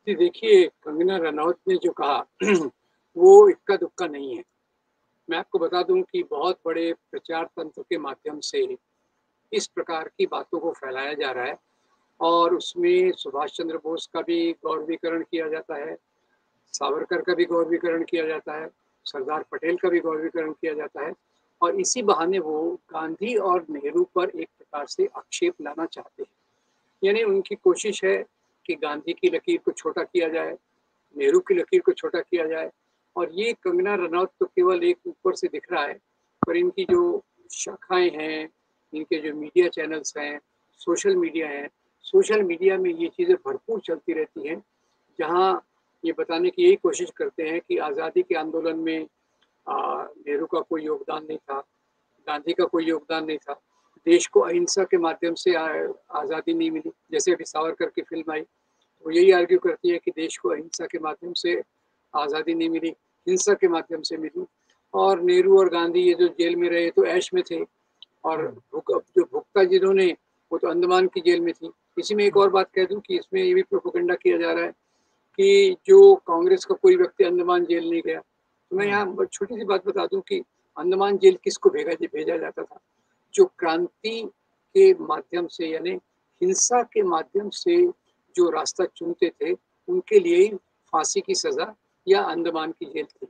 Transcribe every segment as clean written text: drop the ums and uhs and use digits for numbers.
जी देखिए, कंगना रनौत ने जो कहा वो इक्का-दुक्का नहीं है। मैं आपको बता दूँ कि बहुत बड़े प्रचार तंत्र के माध्यम से इस प्रकार की बातों को फैलाया जा रहा है और उसमें सुभाष चंद्र बोस का भी गौरवीकरण किया जाता है, सावरकर का भी गौरवीकरण किया जाता है, सरदार पटेल का भी गौरवीकरण किया जाता है और इसी बहाने वो गांधी और नेहरू पर एक प्रकार से आक्षेप लाना चाहते हैं। यानी उनकी कोशिश है कि गांधी की लकीर को छोटा किया जाए, नेहरू की लकीर को छोटा किया जाए और ये कंगना रनौत तो केवल एक ऊपर से दिख रहा है, पर इनकी जो शाखाएँ हैं, इनके जो मीडिया चैनल्स हैं, सोशल मीडिया है, सोशल मीडिया में ये चीज़ें भरपूर चलती रहती हैं, जहाँ ये बताने की यही कोशिश करते हैं कि आज़ादी के आंदोलन में नेहरू का कोई योगदान नहीं था, गांधी का कोई योगदान नहीं था। देश को अहिंसा के माध्यम से आज़ादी नहीं मिली। जैसे अभी सावरकर की फ़िल्म आई, वो यही आर्ग्यू करती है कि देश को अहिंसा के माध्यम से आज़ादी नहीं मिली, हिंसा के माध्यम से मिली। और नेहरू और गांधी ये जो जेल में रहे तो ऐश में थे और हुँ, जो भुगता जिन्होंने वो तो अंडमान की जेल में थी। इसी में एक हुँ, और बात कह दूँ कि इसमें ये भी प्रोपेगेंडा किया जा रहा है कि जो कांग्रेस का कोई व्यक्ति अंडमान जेल नहीं गया। तो मैं हुँ, यहाँ ब छोटी-सी बात बता दूँ कि अंडमान जेल किसको भेजा जाता था? जो क्रांति के माध्यम से यानी हिंसा के माध्यम से जो रास्ता चुनते थे, उनके लिए ही फांसी की सज़ा या अंडमान की जेल थी।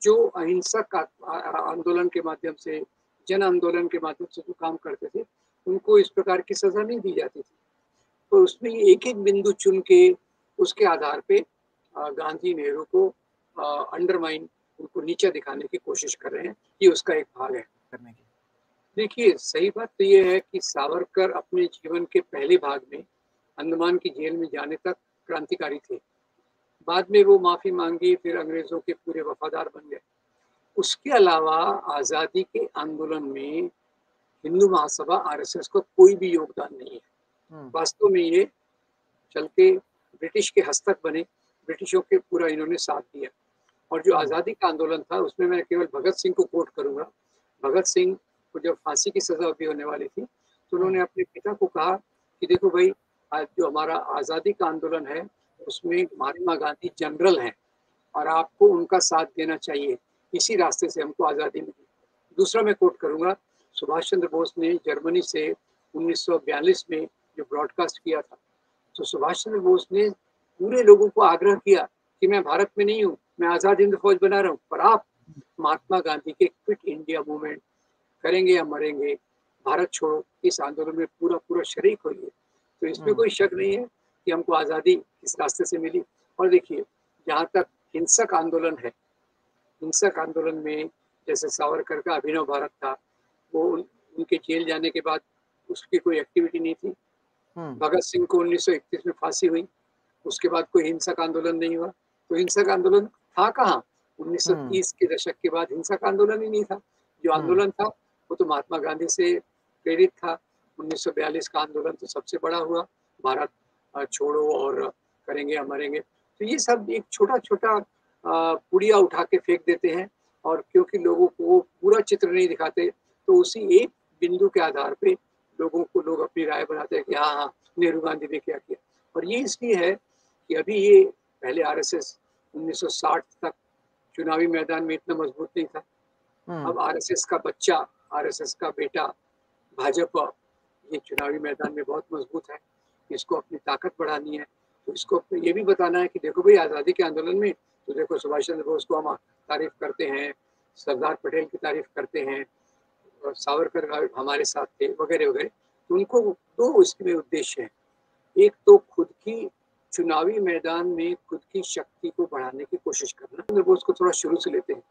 जो अहिंसक आंदोलन के माध्यम से, जन आंदोलन के माध्यम से जो काम करते थे, उनको इस प्रकार की सज़ा नहीं दी जाती थी। तो उसमें ये एक-एक बिंदु चुन के उसके आधार पे गांधी, नेहरू को अंडरमाइन उनको नीचा दिखाने की कोशिश कर रहे हैं। ये उसका एक भाग है। करने की। देखिए, सही बात तो ये है कि सावरकर अपने जीवन के पहले भाग में अंडमान की जेल में जाने तक क्रांतिकारी थे। बाद में वो माफ़ी माँगी, फिर अंग्रेज़ों के पूरे वफ़ादार बन गए। उसके अलावा आज़ादी के आंदोलन में हिंदू महासभा आरएसएस का कोई भी योगदान नहीं है। हुँ, वास्तव में ये चल के ब्रिटिश के हस्तक बने, ब्रिटिशों के पूरा इन्होंने साथ दिया। और जो हुँ, आज़ादी का आंदोलन था उसमें मैं केवल भगत सिंह को कोट करूँगा। भगत सिंह को जब फांसी की सज़ा अभी होने वाली थी, तो उन्होंने हुँ, अपने पिता को कहा कि देखो भई आज जो हमारा आज़ादी का आंदोलन है, उसमें महात्मा गांधी जनरल हैं और आपको उनका साथ देना चाहिए। इसी रास्ते से हमको आज़ादी मिली। दूसरा मैं कोट करूँगा, सुभाष चंद्र बोस ने जर्मनी से 1942 में जो ब्रॉडकास्ट किया था, तो सुभाष चंद्र बोस ने पूरे लोगों को आग्रह किया कि मैं भारत में नहीं हूँ, मैं आज़ाद हिंद फौज बना रहा हूँ, पर आप महात्मा गांधी के क्विट इंडिया मूवमेंट करेंगे या मरेंगे, भारत छोड़ो इस आंदोलन में पूरा-पूरा शरीक होइए। तो इसमें हुँ, कोई शक नहीं है कि हमको आज़ादी इस रास्ते से मिली। और देखिए, जहाँ तक हिंसक आंदोलन है, हिंसक आंदोलन में जैसे सावरकर का अभिनव भारत था, वो उनके जेल जाने के बाद उसकी कोई एक्टिविटी नहीं थी। हुँ, भगत सिंह को 1931 में फांसी हुई, उसके बाद कोई हिंसक आंदोलन नहीं हुआ। तो हिंसक आंदोलन था कहाँ? हुँ, 1930 के दशक के बाद हिंसक आंदोलन ही नहीं था। जो हुँ, आंदोलन था, वो तो महात्मा गांधी से प्रेरित था। 1942 का आंदोलन तो सबसे बड़ा हुआ, भारत छोड़ो और करेंगे या मरेंगे। तो ये सब एक छोटा-छोटा पुड़िया उठा के फेंक देते हैं और क्योंकि लोगों को वो पूरा चित्र नहीं दिखाते, तो उसी एक बिंदु के आधार पे लोग अपनी राय बनाते हैं कि हाँ, हाँ, नेहरू गांधी ने क्या किया। और ये इसलिए है कि अभी ये पहले आरएसएस 1960 तक चुनावी मैदान में इतना मजबूत नहीं था। हुँ, अब आरएसएस का बच्चा, आरएसएस का बेटा भाजपा ये चुनावी मैदान में बहुत मजबूत है। इसको अपनी ताकत बढ़ानी है, तो इसको अपने ये भी बताना है कि देखो भई आज़ादी के आंदोलन में तो देखो सुभाष चंद्र बोस को हम तारीफ़ करते हैं, सरदार पटेल की तारीफ़ करते हैं और सावरकर हमारे साथ थे वगैरह-वगैरह। तो उनको 2 इसमें उद्देश्य हैं। एक तो खुद की चुनावी मैदान में खुद की शक्ति को बढ़ाने की कोशिश करना। चंद्र बोस को थोड़ा शुरू से लेते हैं।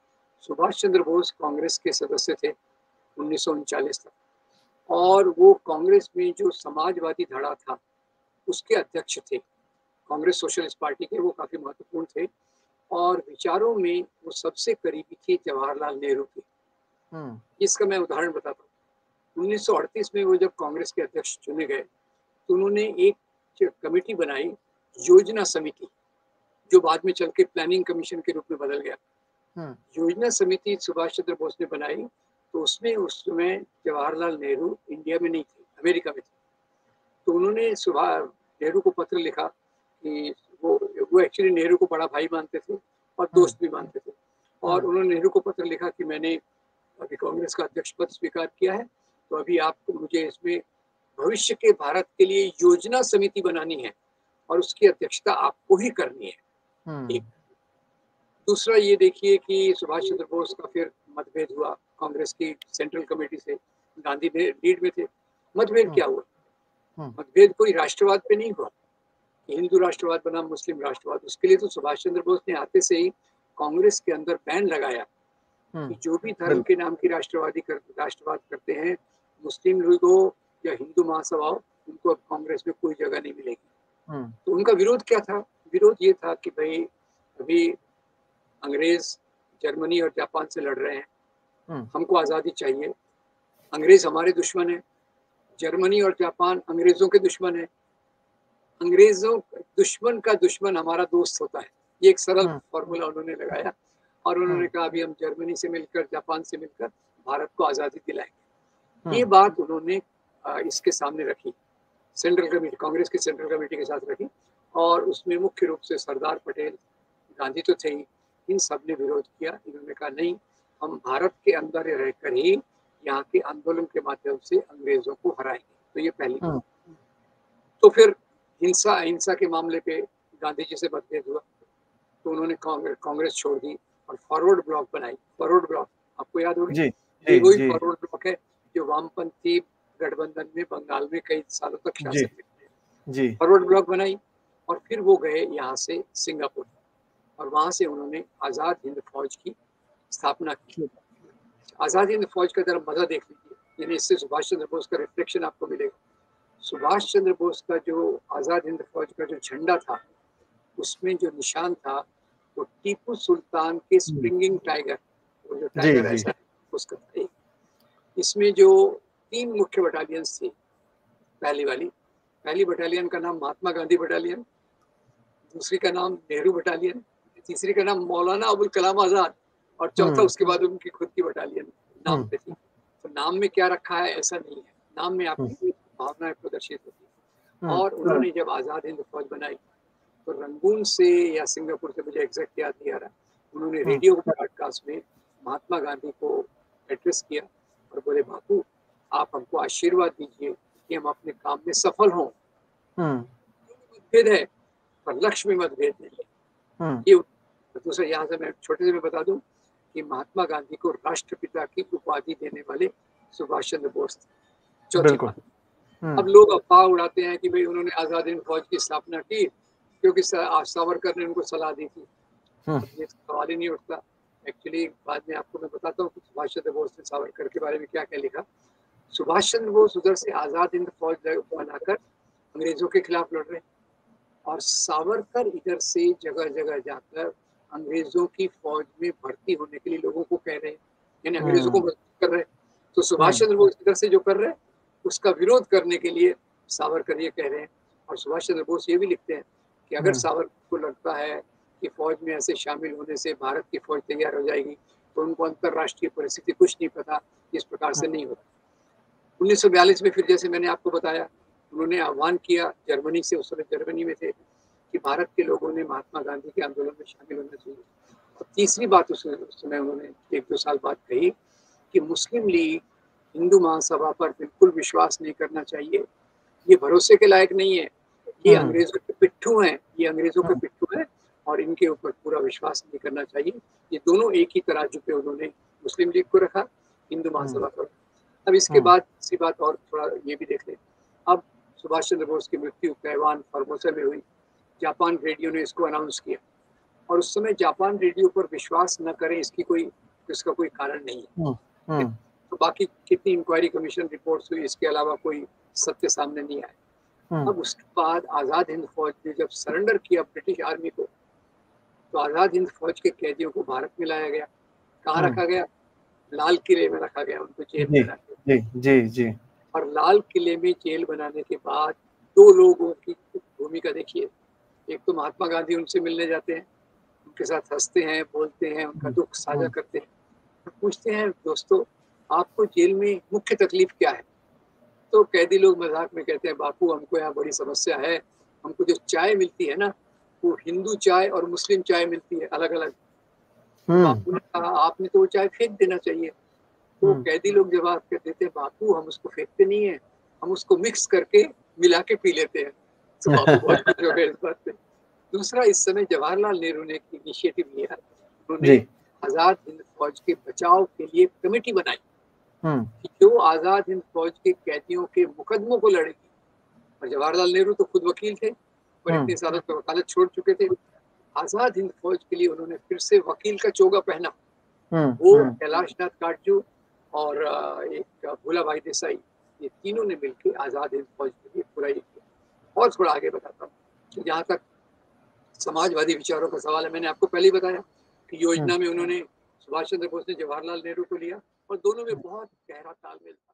सुभाष चंद्र बोस कांग्रेस के सदस्य थे 1939 तक और वो कांग्रेस में जो समाजवादी धड़ा था, उसके अध्यक्ष थे। कांग्रेस सोशलिस्ट पार्टी के वो काफ़ी महत्वपूर्ण थे और विचारों में वो सबसे करीबी थे जवाहरलाल नेहरू के। हुँ, इसका मैं उदाहरण बताता हूँ। 1938 में वो जब कांग्रेस के अध्यक्ष चुने गए, तो उन्होंने एक कमेटी बनाई, योजना समिति, जो बाद में चल के प्लानिंग कमीशन के रूप में बदल गया। हुँ, योजना समिति सुभाष चंद्र बोस ने बनाई, तो उसमें उस समय जवाहरलाल नेहरू इंडिया में नहीं थे, अमेरिका में थे। तो उन्होंने नेहरू को पत्र लिखा कि वो वो एक्चुअली नेहरू को बड़ा भाई मानते थे और दोस्त भी मानते थे। और उन्होंने नेहरू को पत्र लिखा कि मैंने अभी कांग्रेस का अध्यक्ष पद स्वीकार किया है, तो अभी आपको मुझे इसमें भविष्य के भारत के लिए योजना समिति बनानी है और उसकी अध्यक्षता आपको ही करनी है। एक दूसरा ये देखिए कि सुभाष चंद्र बोस का फिर मतभेद हुआ कांग्रेस की सेंट्रल कमेटी से, गांधी ने लीड में थे। मतभेद क्या हुआ? मतभेद कोई राष्ट्रवाद पे नहीं हुआ, हिंदू राष्ट्रवाद बना मुस्लिम राष्ट्रवाद। उसके लिए तो सुभाष चंद्र बोस ने आते से ही कांग्रेस के अंदर बैन लगाया कि जो भी धर्म के नाम की राष्ट्रवाद करते हैं, मुस्लिम लीग हो या हिंदू महासभा हो, उनको अब कांग्रेस में कोई जगह नहीं मिलेगी। तो उनका विरोध क्या था? विरोध ये था कि भाई अभी अंग्रेज जर्मनी और जापान से लड़ रहे हैं, हमको आज़ादी चाहिए। अंग्रेज हमारे दुश्मन है, जर्मनी और जापान अंग्रेजों के दुश्मन है, अंग्रेजों दुश्मन का दुश्मन हमारा दोस्त होता है। ये एक सरल फॉर्मूला उन्होंने लगाया और उन्होंने कहा अभी हम जर्मनी से मिलकर, जापान से मिलकर भारत को आज़ादी दिलाएंगे। ये बात उन्होंने इसके सामने रखी, सेंट्रल कमेटी, कांग्रेस की सेंट्रल कमेटी के साथ रखी और उसमें मुख्य रूप से सरदार पटेल, गांधी तो थे ही, इन सब ने विरोध किया। इन्होंने कहा नहीं, हम भारत के अंदर रहकर ही यहाँ के आंदोलन के माध्यम से अंग्रेजों को हराएंगे। तो ये पहली बात। तो फिर हिंसा अहिंसा के मामले पे गांधी जी से मतभेद हुआ, तो उन्होंने कांग्रेस छोड़ दी और फॉरवर्ड ब्लॉक बनाई। फॉरवर्ड ब्लॉक आपको याद होगी, ये वही फॉरवर्ड ब्लॉक है जो वामपंथी गठबंधन में बंगाल में कई सालों तक शासन में। फॉरवर्ड ब्लॉक बनाई और फिर वो गए यहाँ से सिंगापुर और वहां से उन्होंने आज़ाद हिंद फौज की स्थापना की। आज़ाद हिंद फौज का जरा मजा देख लीजिए, यानी इससे सुभाष चंद्र बोस का रिफ्लेक्शन आपको मिलेगा। सुभाष चंद्र बोस का जो आज़ाद हिंद फौज का जो झंडा था, उसमें जो निशान था वो टीपू सुल्तान के स्प्रिंगिंग टाइगर, वो जो टाइगर ऐसा उसका था। इसमें जो 3 मुख्य बटालियंस थी, पहली बटालियन का नाम महात्मा गांधी बटालियन, दूसरी का नाम नेहरू बटालियन, तीसरी का नाम मौलाना अबुल कलाम आजाद और चौथा उसके बाद उनकी खुद की बटालियन नाम पे थी। तो नाम में क्या रखा है ऐसा नहीं है, नाम में आपकी भावनाएं प्रदर्शित होती है। और उन्होंने जब आज़ाद हिंद फौज बनाई तो रंगून से या सिंगापुर से, मुझे एग्जैक्ट याद नहीं आ रहा, उन्होंने रेडियो ब्रॉडकास्ट में महात्मा गांधी को एड्रेस किया और बोले बापू आप हमको आशीर्वाद दीजिए कि हम अपने काम में सफल हों। मतभेद है पर लक्ष्य में मतभेद नहीं है। ये दूसरा, यहाँ से मैं छोटे से मैं बता दूं कि महात्मा गांधी को राष्ट्रपिता की उपाधि देने वाले सुभाष चंद्र बोस थे। चौथी बात, अब लोग अफवाह उड़ाते हैं कि भाई उन्होंने आजाद हिंद फौज की स्थापना की क्योंकि सावरकर ने उनको सलाह दी थी। ये सवाल ही नहीं उठता। एक्चुअली बाद में आपको मैं बताता हूँ कि सुभाष चंद्र बोस ने सावरकर के बारे में क्या क्या लिखा। सुभाष चंद्र बोस उधर से आजाद हिंद फौज बनाकर अंग्रेजों के खिलाफ लड़ रहे और सावरकर इधर से जगह जगह जाकर अंग्रेजों की फौज में भर्ती होने के लिए लोगों को कह रहे हैं, यानी अंग्रेजों को मजबूर कर रहे हैं। तो सुभाष चंद्र बोस इधर से जो कर रहे हैं उसका विरोध करने के लिए सावरकर ये कह रहे हैं। और सुभाष चंद्र बोस ये भी लिखते हैं कि अगर सावरकर को लगता है कि फौज में ऐसे शामिल होने से भारत की फौज तैयार हो जाएगी तो उनको अंतरराष्ट्रीय परिस्थिति कुछ नहीं पता, इस प्रकार से नहीं होता। 1942 में फिर जैसे मैंने आपको बताया उन्होंने आह्वान किया जर्मनी से, उस समय जर्मनी में थे, कि भारत के लोगों ने महात्मा गांधी के आंदोलन में शामिल होना चाहिए। और तीसरी बात उस समय उन्होंने 1-2 साल बाद कही कि मुस्लिम लीग हिंदू महासभा पर बिल्कुल विश्वास नहीं करना चाहिए, ये भरोसे के लायक नहीं है, ये अंग्रेजों के पिट्ठू हैं, ये अंग्रेजों के पिट्ठू हैं और इनके ऊपर पूरा विश्वास नहीं करना चाहिए। ये दोनों एक ही तराजू पे उन्होंने मुस्लिम लीग को रखा, हिंदू महासभा को। अब इसके बाद इसी बात और थोड़ा ये भी देख लें, अब सुभाष चंद्र बोस की मृत्यु ताइवान फॉर्मोसा में हुई, जापान रेडियो ने इसको अनाउंस किया और उस समय जापान रेडियो पर विश्वास न करें इसका कोई कारण नहीं है। तो बाकी कितनी इंक्वायरी कमीशन रिपोर्ट्स हुई, इसके अलावा कोई सत्य सामने नहीं आया। अब उसके बाद आज़ाद हिंद फौज ने जब सरेंडर किया ब्रिटिश आर्मी को, तो आज़ाद हिंद फौज के कैदियों को भारत में लाया गया। कहाँ रखा गया? लाल किले में रखा गया, उनको जेल में रखा गया। और लाल किले में जेल बनाने के बाद 2 लोगों की भूमिका देखिए। एक तो महात्मा गांधी उनसे मिलने जाते हैं, उनके साथ हंसते हैं, बोलते हैं, उनका दुख साझा करते हैं, पूछते हैं दोस्तों आपको जेल में मुख्य तकलीफ क्या है? तो कैदी लोग मजाक में कहते हैं बापू हमको यहाँ बड़ी समस्या है, हमको जो चाय मिलती है ना वो हिंदू चाय और मुस्लिम चाय मिलती है अलग-अलग। हुँ, बापू ने कहा आपने तो वो चाय फेंक देना चाहिए। तो हुँ। कैदी लोग जवाब कहते थे बापू हम उसको फेंकते नहीं है, हम उसको मिक्स करके मिला के पी लेते हैं। तो बापू बहुत खुश हो गए इस बात से। दूसरा इस समय जवाहरलाल नेहरू ने एक इनिशिएटिव लिया। उन्होंने जी। आज़ाद हिंद फौज के बचाव के लिए कमेटी बनाई हुँ, कि जो आज़ाद हिंद फौज के कैदियों के मुकदमों को लड़ेगी। और जवाहरलाल नेहरू तो खुद वकील थे और हुँ, इतने सालों से वकालत छोड़ चुके थे। आज़ाद हिंद फौज के लिए उन्होंने फिर से वकील का चोगा पहना। हुँ, वो हुँ। कैलाश नाथ काटजू और एक भोला भाई देसाई, ये तीनों ने मिलकर आज़ाद हिंद फौज के लिए पूरा ये किया। और थोड़ा आगे बताता हूँ, जहाँ तक समाजवादी विचारों का सवाल है, मैंने आपको पहले ही बताया कि हुँ। योजना में उन्होंने सुभाष चंद्र बोस ने जवाहरलाल नेहरू को लिया और दोनों में बहुत गहरा तालमेल था।